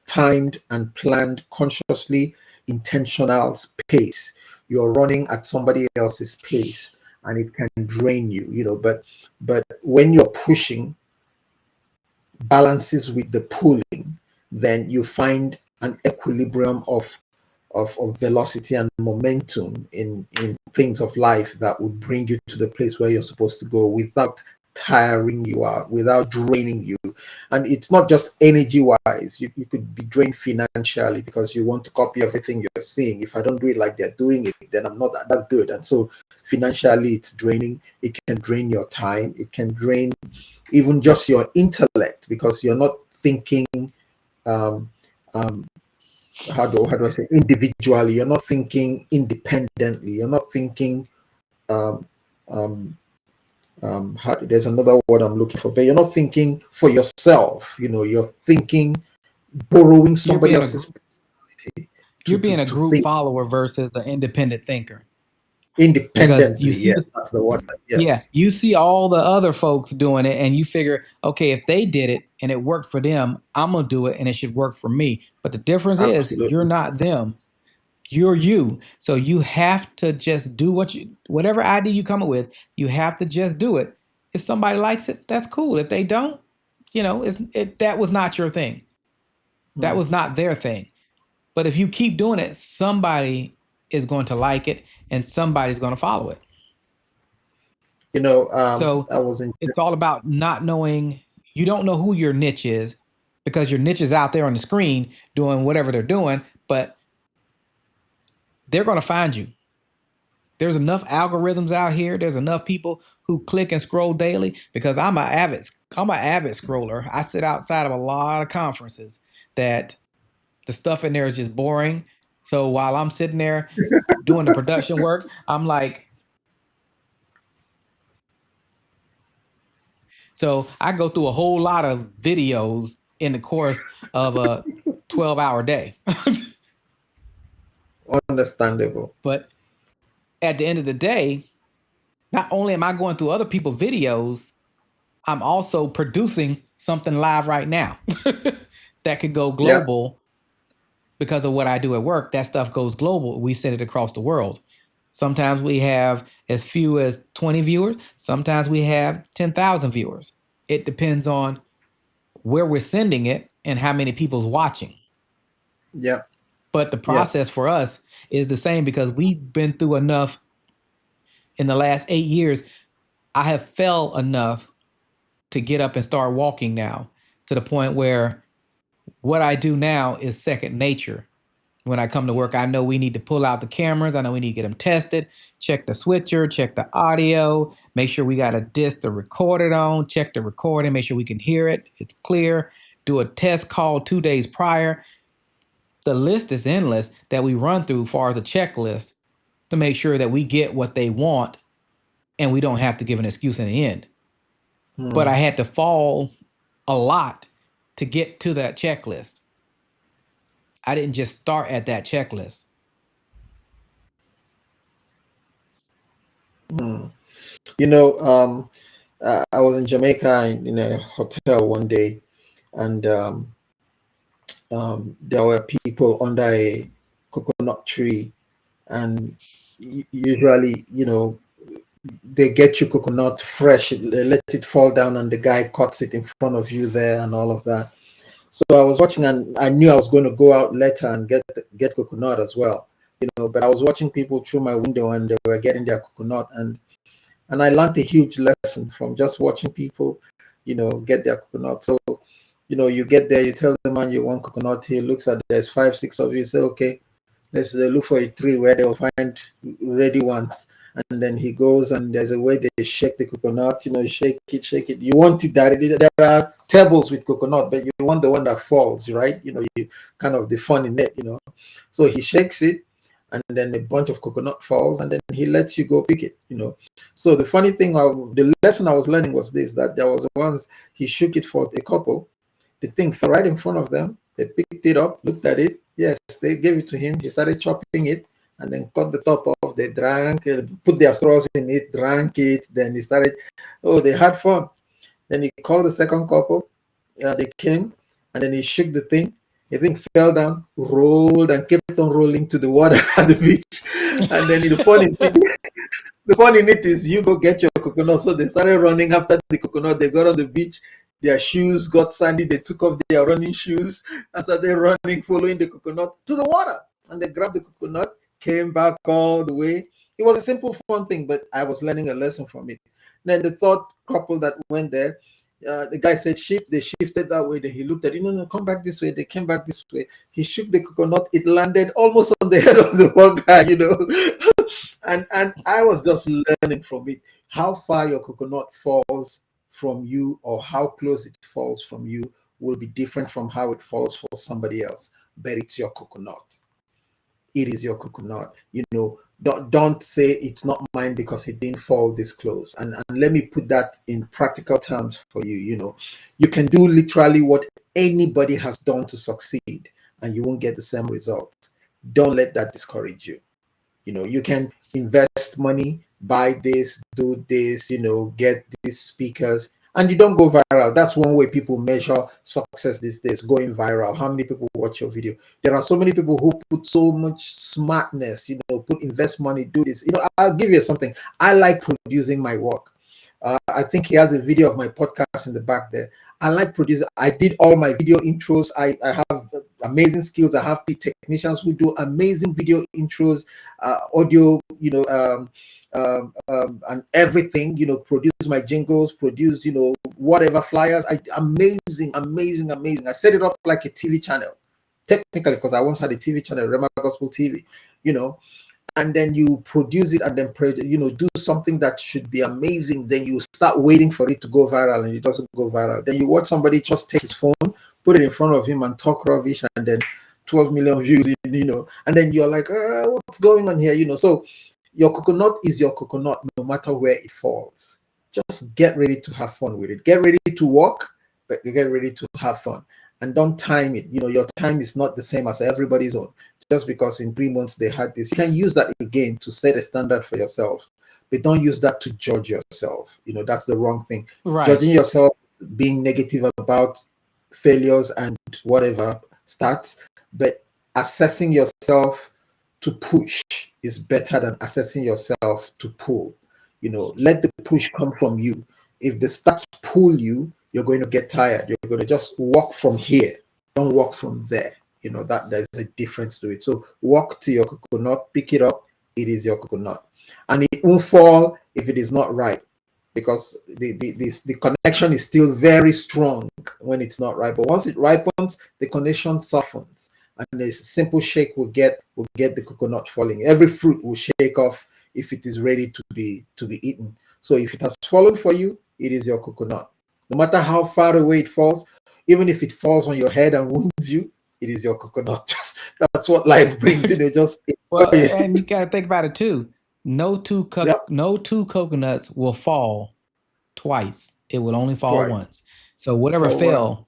timed and planned, consciously intentional pace. You're running at somebody else's pace, and it can drain you. But when you're pushing balances with the pulling, then you find an equilibrium of velocity and momentum in things of life that would bring you to the place where you're supposed to go without tiring you out, without draining you. And it's not just energy wise. You could be drained financially, because you want to copy everything you're seeing. If I don't do it like they're doing it, then I'm not that good. And so financially, it's draining. It can drain your time. It can drain even just your intellect, because you're not thinking, um, um, how do I say, individually. You're not thinking independently. You're not thinking, um, um, there's another word I'm looking for, but you're not thinking for yourself. You're thinking, borrowing You're somebody being a else's personality you're to, to, being a to group think follower versus an independent thinker, because you independently. see Yes, the that's the word. yeah, Yes, you see all the other folks doing it, and you figure, okay, if they did it and it worked for them, I'm gonna do it and it should work for me. But the difference is you're absolutely. not them. You're you. So you have to just do whatever idea you come up with, you have to just do it. If somebody likes it, that's cool. If they don't, that was not your thing. That Hmm. was not their thing. But if you keep doing it, somebody is going to like it and somebody's going to follow it. So I was in. it's all about not knowing, you don't know who your niche is, because your niche is out there on the screen doing whatever they're doing, but they're going to find you. There's enough algorithms out here. There's enough people who click and scroll daily, because I'm an avid scroller. I sit outside of a lot of conferences that the stuff in there is just boring. So while I'm sitting there doing the production work, I'm like, so I go through a whole lot of videos in the course of a 12-hour day. Understandable. But at the end of the day, not only am I going through other people's videos, I'm also producing something live right now that could go Yeah. global because of what I do at work. That stuff goes global. We send it across the world. Sometimes we have as few as 20 viewers. Sometimes we have 10,000 viewers. It depends on where we're sending it and how many people's watching. Yeah. But the Yeah. process for us is the same, because we've been through enough in the last 8 years. I have fell enough to get up and start walking now, to the point where what I do now is second nature. When I come to work, I know we need to pull out the cameras. I know we need to get them tested, check the switcher, check the audio, make sure we got a disc to record it on, check the recording, make sure we can hear it, it's clear, do a test call 2 days prior. The list is endless that we run through as far as a checklist to make sure that we get what they want and we don't have to give an excuse in the end. But I Hmm. had to fall a lot to get to that checklist. I didn't just start at that checklist. Hmm. You know, I was in Jamaica in a hotel one day, and there were people under a coconut tree, and usually, they get you coconut fresh, they let it fall down, and the guy cuts it in front of you there, and all of that. So I was watching, and I knew I was going to go out later and get coconut as well, But I was watching people through my window, and they were getting their coconut, and I learned a huge lesson from just watching people, get their coconut. So, you get there, you tell the man you want coconut. He looks at, there's five, six of you. You say, okay, let's look for a tree where they'll find ready ones. And then he goes, and there's a way they shake the coconut, shake it, shake it. You want it that there are tables with coconut, but you want the one that falls, right? You kind of the fun in it. So he shakes it, and then a bunch of coconut falls, and then he lets you go pick it. So the funny thing, the lesson I was learning was this: that there was once he shook it for a couple, the thing fell right in front of them. They picked it up, looked at it. Yes, they gave it to him. He started chopping it, and then cut the top off. They drank, put their straws in it, drank it. Then he started. Oh, they had fun. Then he called the second couple. They came, and then he shook the thing. The thing fell down, rolled, and kept on rolling to the water at the beach. And then the fun in it is you go get your coconut. So they started running after the coconut. They got on the beach. Their shoes got sandy. They took off their running shoes and started running, following the coconut to the water. And they grabbed the coconut, came back all the way. It was a simple, fun thing, but I was learning a lesson from it. Then the third couple that went there, the guy said shift. They shifted that way. Then he looked at it. No, no, come back this way. They came back this way. He shook the coconut. It landed almost on the head of the one guy. And I was just learning from it how far your coconut falls from you, or how close it falls from you, will be different from how it falls for somebody else. But it's your coconut. It is your coconut. Don't say it's not mine because it didn't fall this close. And let me put that in practical terms for you. You can do literally what anybody has done to succeed, and you won't get the same result. Don't let that discourage you. You can invest money, buy this, do this, get these speakers, and you don't go viral. That's one way people measure success these days: going viral. How many people watch your video? There are so many people who put so much smartness, put invest money, do this. I'll give you something. I like producing my work. I think he has a video of my podcast in the back there. I like producing. I did all my video intros. I have amazing skills. I have technicians who do amazing video intros, audio, and everything. Produce my jingles, produce, whatever flyers. Amazing, amazing, amazing. I set it up like a TV channel, technically, because I once had a TV channel, Rema Gospel TV. And then you produce it, and then do something that should be amazing. Then you start waiting for it to go viral, and it doesn't go viral. Then you watch somebody just take his phone, put it in front of him, and talk rubbish, and then 12 million views, and then you're like, what's going on here? So your coconut is your coconut no matter where it falls. Just get ready to have fun with it. Get ready to work, but get ready to have fun. And don't time it. Your time is not the same as everybody's own. Just because in 3 months they had this, you can use that again to set a standard for yourself. But don't use that to judge yourself. That's the wrong thing. Right. Judging yourself, being negative about failures and whatever starts, but assessing yourself to push is better than assessing yourself to pull. Let the push come from you. If the stats pull you, you're going to get tired. You're going to just walk from here. Don't walk from there. That there's a difference to it. So walk to your coconut, pick it up. It is your coconut, and it won't fall if it is not ripe, because the connection is still very strong when it's not ripe. But once it ripens, the connection softens, and a simple shake will get the coconut falling. Every fruit will shake off if it is ready to be eaten. So if it has fallen for you, it is your coconut. No matter how far away it falls, even if it falls on your head and wounds you, it is your coconut. Just that's what life brings. Just Well, and you got to think about it too. Yep, No two coconuts will fall twice. It will only fall twice. once. So whatever Oh wow, fell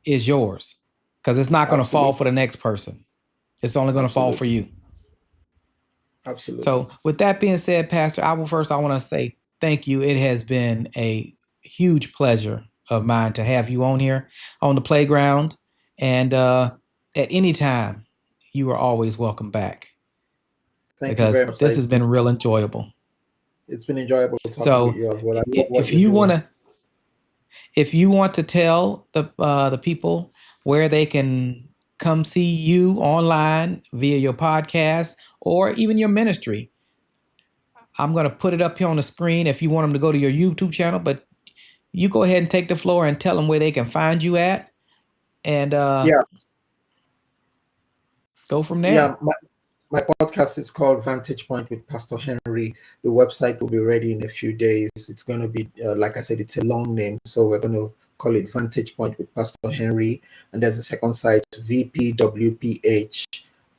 is yours, because it's not going to fall absolutely, for the next person. It's only going to fall for absolutely, you. absolutely. So with that being said, Pastor, I want to say thank you. It has been a huge pleasure of mine to have you on here on the playground, and at any time, you are always welcome back Thank you because very much, sir. this has been real enjoyable. It's been enjoyable talking with So, you as well. I love what if you're you want doing. to, if you want to tell the people where they can come see you online via your podcast or even your ministry, I'm going to put it up here on the screen if you want them to go to your YouTube channel. But you go ahead and take the floor and tell them where they can find you at, and Yeah, go from yeah. there. My podcast is called Vantage Point with Pastor Henry. The website will be ready in a few days. It's going to be, like I said, it's a long name. So we're going to call it Vantage Point with Pastor Henry. And there's a second site, VPWPH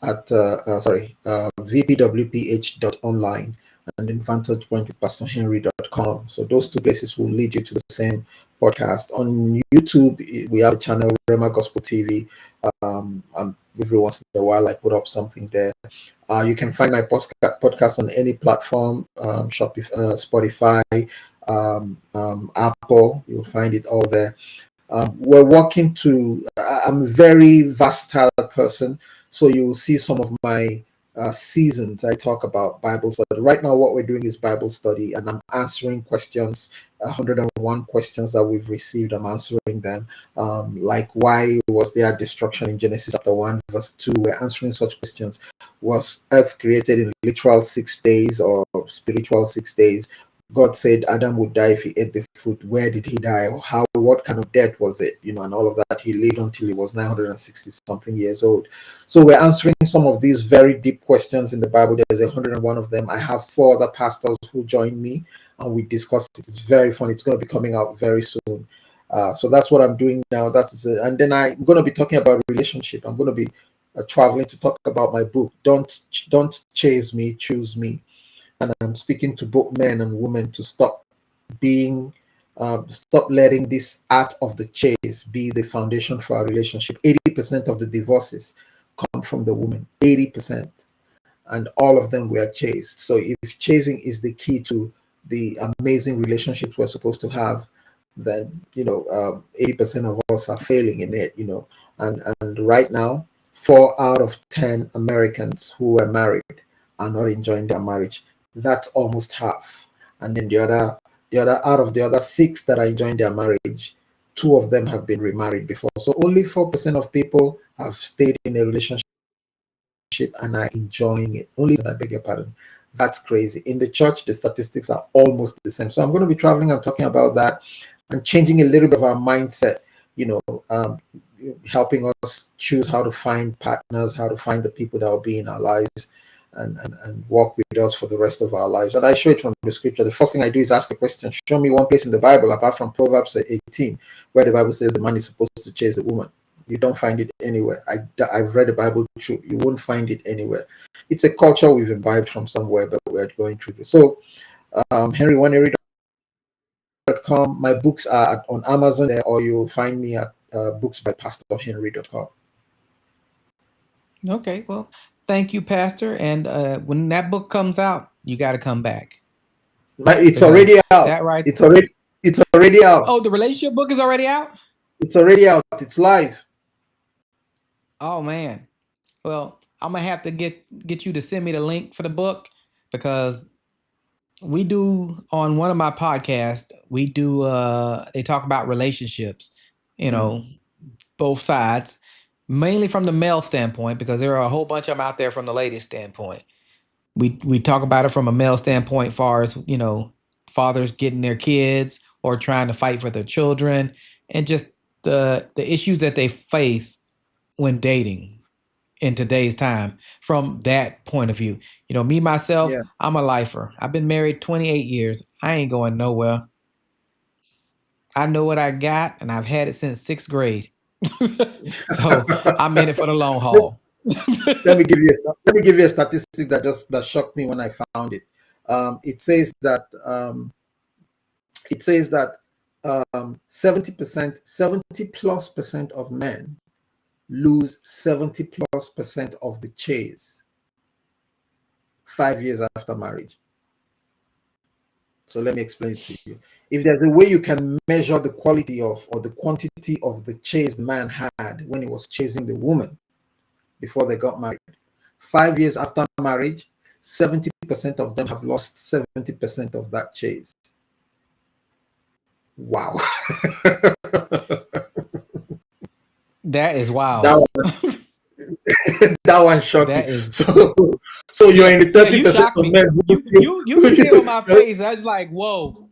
VPWPH.online. And then Vantage Point with Pastor Henry.com. So those two places will lead you to the same podcast. On YouTube, we have a channel, Rema Gospel TV. And every once in a while, I put up something there. You can find my podcast on any platform, Spotify, Apple. You'll find it all there. We're working to, I'm a very versatile person. So you will see some of my seasons. I talk about Bible study. Right now, what we're doing is Bible study, and I'm answering questions, 101 questions that we've received. I'm answering them. Like, why was there destruction in Genesis chapter 1, verse 2? We're answering such questions. Was earth created in literal 6 days or spiritual 6 days? God said Adam would die if he ate the fruit. Where did he die? How? What kind of death was it? And all of that. He lived until he was 960 something years old. So we're answering some of these very deep questions in the Bible. There's 101 of them. I have 4 other pastors who join me, and we discuss it. It's very fun. It's going to be coming out very soon. So that's what I'm doing now. And then I'm going to be talking about relationship. I'm going to be traveling to talk about my book. Don't chase me, choose me. And I'm speaking to both men and women to being, stop letting this art of the chase be the foundation for our relationship. 80% of the divorces come from the woman, 80%, and all of them were chased. So if chasing is the key to the amazing relationships we're supposed to have, then 80% of us are failing in it. And right now, 4 out of 10 Americans who were married are not enjoying their marriage. That's almost half. And then the other out of the other 6 that are enjoying their marriage, 2 of them have been remarried before. So only 4% of people have stayed in a relationship and are enjoying it. Only, I beg your pardon. That's crazy. In the church, the statistics are almost the same. So I'm going to be traveling and talking about that and changing a little bit of our mindset, you know, um, helping us choose how to find partners, how to find the people that will be in our lives and walk with us for the rest of our lives. And I show it from the scripture. The first thing I do is ask a question. Show me one place in the Bible, apart from Proverbs 18, where the Bible says the man is supposed to chase the woman. You don't find it anywhere. I've read the Bible through. You won't find it anywhere. It's a culture we've imbibed from somewhere, but we're going through this. So, henrywaneri.com. My books are on Amazon there, or you'll find me at booksbypastorhenry.com. Okay, well, thank you, Pastor. And when that book comes out, you got to come back It's because already out. that right. It's already out. Oh, the relationship book is already out. It's already out. It's live. Oh man. Well, I'm gonna have to get you to send me the link for the book because we do on one of my podcasts. We do. They talk about relationships. You Mm. know, both sides, mainly from the male standpoint because there are a whole bunch of them out there from the lady standpoint. We talk about it from a male standpoint, far as fathers getting their kids or trying to fight for their children, and just the issues that they face when dating in today's time from that point of view. Me myself, Yeah. I'm a lifer. I've been married 28 years. I ain't going nowhere. I know what I got, and I've had it since sixth grade. So I'm in it for the long haul. Let me give you a statistic that shocked me when I found it. It says that 70%, 70+% of men lose 70+% of the chase 5 years after marriage. So let me explain it to you. If there's a way you can measure the quality of or the quantity of the chase the man had when he was chasing the woman, before they got married. 5 years after marriage, 70% of them have lost 70% of that chase. Wow. That is wild. that that one shocked you. That is, So you're yeah, in the yeah. 30 You percent shocked of me. men who You can see it on my still face. I was like, whoa,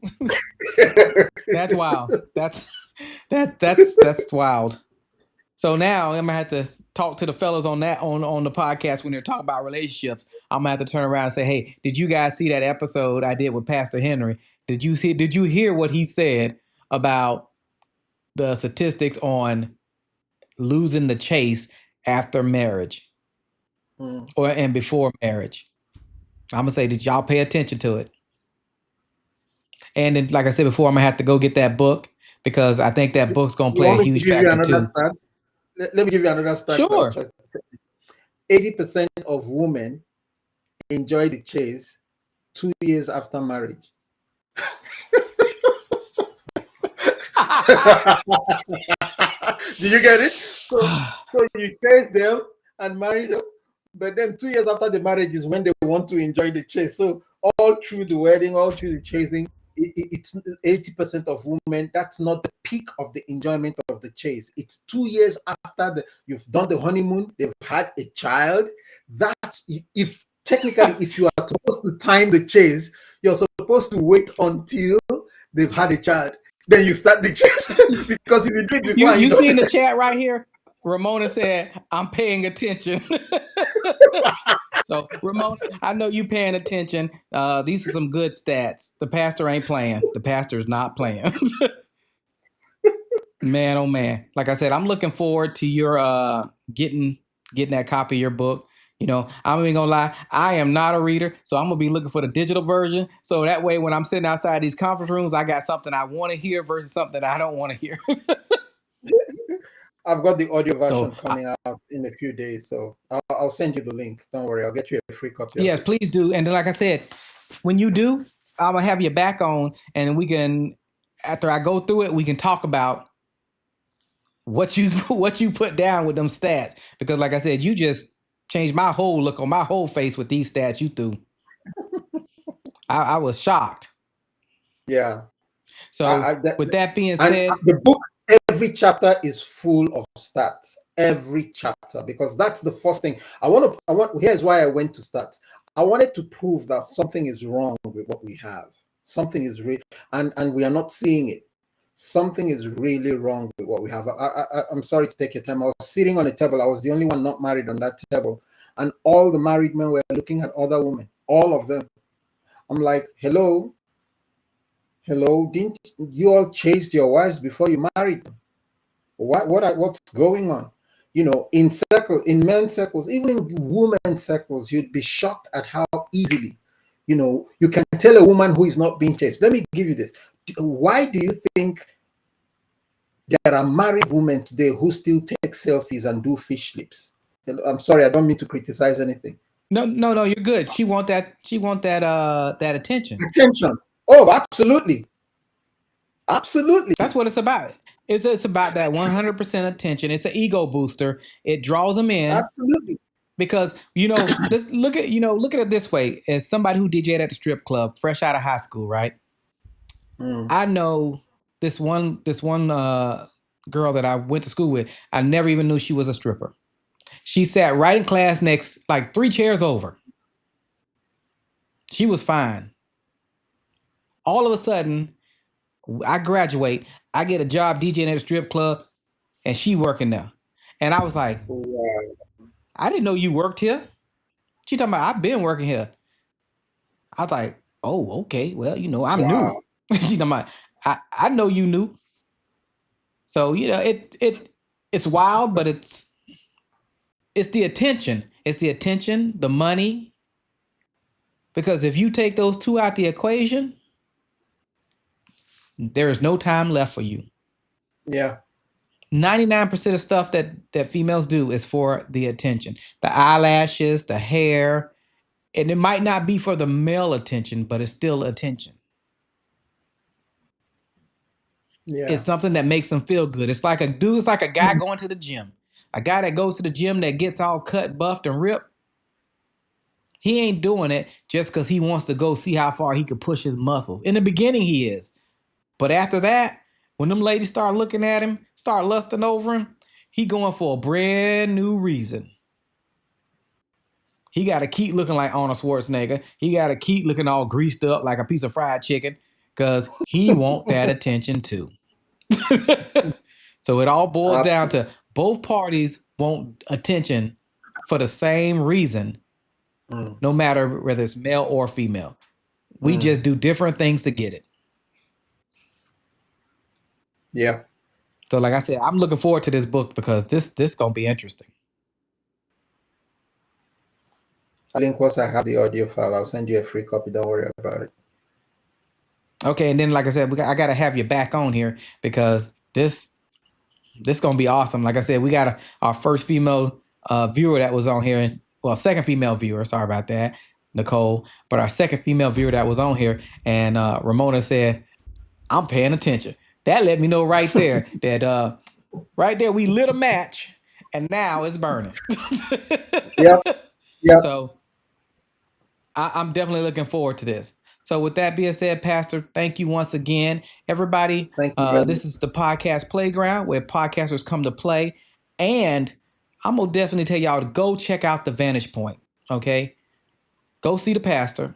that's wild. That's wild. So now I'm gonna have to talk to the fellas on that on the podcast when they're talking about relationships. I'm gonna have to turn around and say, hey, did you guys see that episode I did with Pastor Henry? Did you hear what he said about the statistics on losing the chase after marriage Mm. or and before marriage? I'm gonna say, did y'all pay attention to it? And then, like I said before, I'm gonna have to go get that book because I think that book's gonna You play a want me to huge give you factor another too. stat? Let me give you another stat. Sure. 80% of women enjoy the chase 2 years after marriage. Do you get it? So you chase them and marry them, but then 2 years after the marriage is when they want to enjoy the chase. So all through the wedding, all through the chasing, it's 80% of women. That's not the peak of the enjoyment of the chase. It's 2 years after you've done the honeymoon, they've had a child. That's if technically, if you are supposed to time the chase, you're supposed to wait until they've had a child. Then you start the chase because if you do it You before and you you see in don't. the chat right here, Ramona said, "I'm paying attention." So Ramona, I know you paying attention. These are some good stats. The pastor ain't playing. The pastor is not playing. Man, oh man. Like I said, I'm looking forward to your getting that copy of your book. You know, I'm even gonna lie, I am not a reader, so I'm gonna be looking for the digital version. So that way when I'm sitting outside these conference rooms, I got something I want to hear versus something I don't want to hear. I've got the audio So version coming out in a few days, so I'll send you the link. Don't worry, I'll get you a free copy of yes, it. please do. And then like I said, when you do, I'm gonna have you back on and we can after I go through it, we can talk about what you what you put down with them stats. Because like I said, you just changed my whole look on my whole face with these stats you threw. I was shocked. Yeah, So that, with that being and said, the book, every chapter is full of stats. Every chapter, because that's the first thing I want to. I want. Here's why I went to stats. I wanted to prove that something is wrong with what we have. Something is real, and we are not seeing it. Something is really wrong with what we have. I'm sorry to take your time. I was sitting on a table. I was the only one not married on that table, and all the married men were looking at other women. All of them. I'm like, hello, hello. Didn't you all chased your wives before you married them? What's going on? In men's circles, even in women's circles, you'd be shocked at how easily, you can tell a woman who is not being chased. Let me give you this. Why do you think there are married women today who still take selfies and do fish lips? I'm sorry, I don't mean to criticize anything. no, you're good. She want that attention. Attention. Oh, absolutely. Absolutely. That's what it's about. It's about that 100% attention. It's an ego booster. It draws them in Absolutely. because look at it this way. As somebody who DJed at the strip club, fresh out of high school, right? Mm. I know this one girl that I went to school with. I never even knew she was a stripper. She sat right in class next, like 3 chairs over. She was fine. All of a sudden, I graduate. I get a job DJing at a strip club, and she working there. And I was like, Wow. I didn't know you worked here. She talking about I've been working here. I was like, oh, okay. Well, I'm new. Wow. She talking about I know you knew. So it's wild, but it's the attention. It's the attention, the money. Because if you take those two out the equation, there is no time left for you. Yeah. 99% of stuff that females do is for the attention. The eyelashes, the hair, and it might not be for the male attention, but it's still attention. It's Yeah. something that makes them feel good. It's like a guy going to the gym. A guy that goes to the gym that gets all cut, buffed, and ripped, he ain't doing it just because he wants to go see how far he can push his muscles. In the beginning, he is. But after that, when them ladies start looking at him, start lusting over him, he going for a brand new reason. He got to keep looking like Arnold Schwarzenegger. He got to keep looking all greased up like a piece of fried chicken because he want that attention too. So it all boils down Absolutely. to both parties want attention for the same reason, Mm, no matter whether it's male or female. We mm. just do different things to get it. Yeah. So like I said, I'm looking forward to this book because this going to be interesting. I think once I have the audio file, I'll send you a free copy. Don't worry about it. Okay, and then like I said, I got to have you back on here because this gonna be awesome. Like I said, we got our first female viewer that was on here. Well, second female viewer. Sorry about that, Nicole. But our second female viewer that was on here, and Ramona said, "I'm paying attention." That let me know right there that right there we lit a match, and now it's burning. Yep. Yep. So I'm definitely looking forward to this. So, with that being said, Pastor, thank you once again. Everybody, Thank you very much. this is the podcast playground where podcasters come to play. And I'm going to definitely tell y'all to go check out The Vantage Point. Okay. Go see the pastor.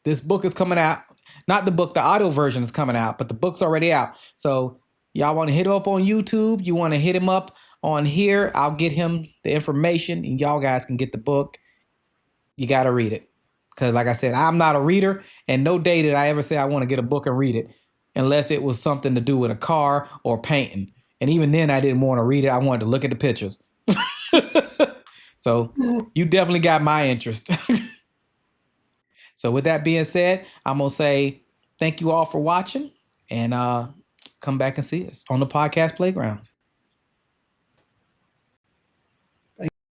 This book is coming out. Not the book, the audio version is coming out, but the book's already out. So, y'all want to hit him up on YouTube? You want to hit him up on here? I'll get him the information and y'all guys can get the book. You got to read it. Because like I said, I'm not a reader, and no day did I ever say I want to get a book and read it unless it was something to do with a car or painting. And even then, I didn't want to read it. I wanted to look at the pictures. So you definitely got my interest. So with that being said, I'm going to say thank you all for watching, and come back and see us on the podcast playground.